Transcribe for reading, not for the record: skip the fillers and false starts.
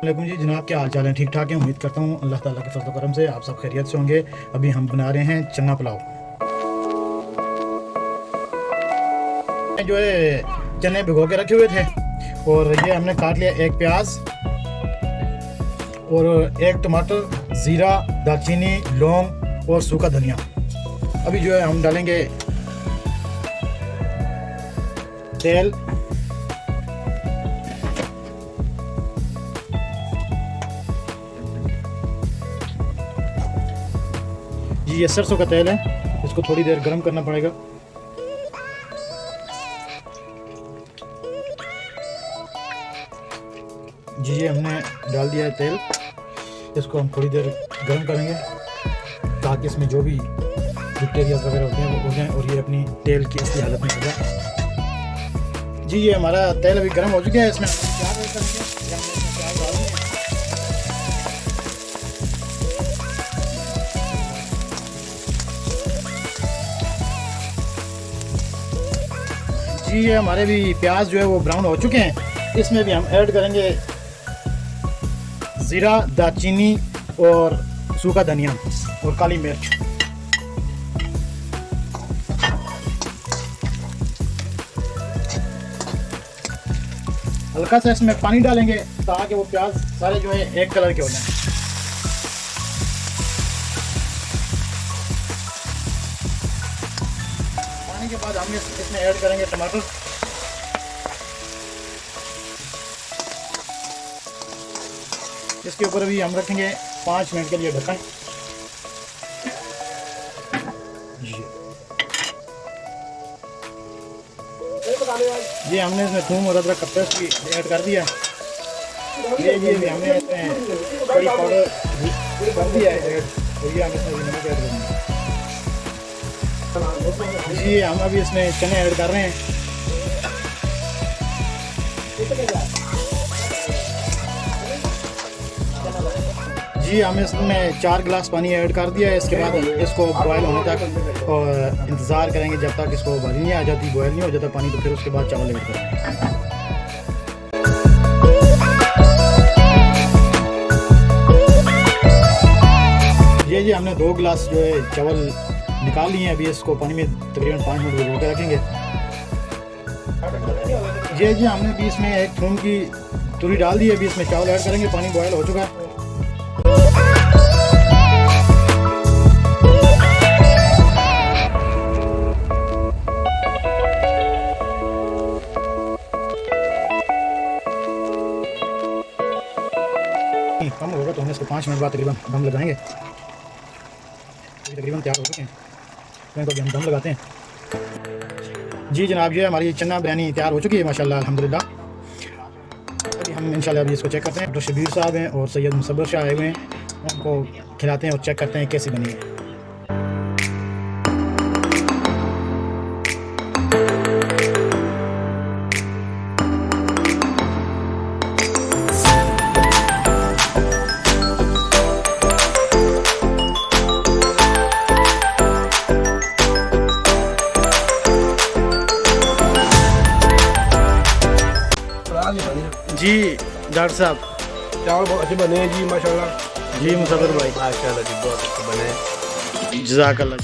वालेकुम जी जनाब, क्या हाल चाल है? ठीक ठाक है, उम्मीद करता हूँ अल्लाह ताला के फजल करम से आप सब खैरियत से होंगे। अभी हम बना रहे हैं चना पुलाव। जो है चने भिगो के रखे हुए थे और ये हमने काट लिया एक प्याज और एक टमाटर, ज़ीरा, दालचीनी, लौंग और सूखा धनिया। अभी जो है हम डालेंगे तेल, जी ये सरसों का तेल है, इसको थोड़ी देर गर्म करना पड़ेगा। जी ये हमने डाल दिया है तेल, इसको हम थोड़ी देर गर्म करेंगे ताकि इसमें जो भी बैक्टीरिया वगैरह होते हैं वो हो जाएं और ये अपनी तेल की असली हालत में हो जाए। जी ये हमारा तेल अभी गर्म हो चुका है, इसमें प्याज ऐड करेंगे। प्याज डाल देंगे। जी ये हमारे भी प्याज जो है वो ब्राउन हो चुके हैं। इसमें भी हम ऐड करेंगे ज़ीरा, दालचीनी और सूखा धनिया और काली मिर्च। हल्का सा इसमें पानी डालेंगे ताकि वो प्याज सारे जो है एक कलर के हो जाएं। पानी के बाद हम इसमें ऐड करेंगे टमाटर। इसके ऊपर भी हम रखेंगे 5 मिनट के लिए ढक्कन। ये हमने इसमें थूम और अदरक का पेस्ट भी ऐड कर दिया। ये भी हमने इसमें कड़ी पाउडर कर दिया है ऐड, और ये हम इसमें नमक ऐड करेंगे। जी हम अभी इसमें चने ऐड कर रहे हैं। जी हमने इसमें 4 गिलास पानी ऐड कर दिया है। इसके बाद इसको बॉयल होने तक और इंतज़ार करेंगे जब तक इसको उबाली नहीं आ जाती, बॉयल नहीं हो जाता पानी, तो फिर उसके बाद चावल ऐड करेंगे। ये हमने 2 गिलास जो है चावल निकाल लिए हैं। अभी इसको पानी में तकरीबन 5 मिनट भिगो के रखेंगे। जी हमने भी इसमें एक थूम की तुरी डाल दी है। अभी इसमें चावल ऐड करेंगे, पानी बॉयल हो चुका है। कम होगा तो हम इसको 5 मिनट बाद तकरीबन दम लगाएंगे। तकरीबन तैयार हो चुके हैं, तो अभी हम दम लगाते हैं। जी जनाब ये हमारी चना बिरयानी तैयार हो चुकी है माशाल्लाह अल्हम्दुलिल्लाह। अभी हम इंशाल्लाह अभी इसको चेक करते हैं। डॉक्टर शबीर साहब हैं और सैयद मुसब्बिर शाह आए हुए हैं, उनको खिलाते हैं और चेक करते हैं कैसी बनी है। जी डॉक्टर साहब चावल बहुत अच्छे बने हैं जी माशाल्लाह। जी मुसब्बिर भाई माशाल्लाह जी बहुत अच्छे बने हैं। जज़ाकल्लाह।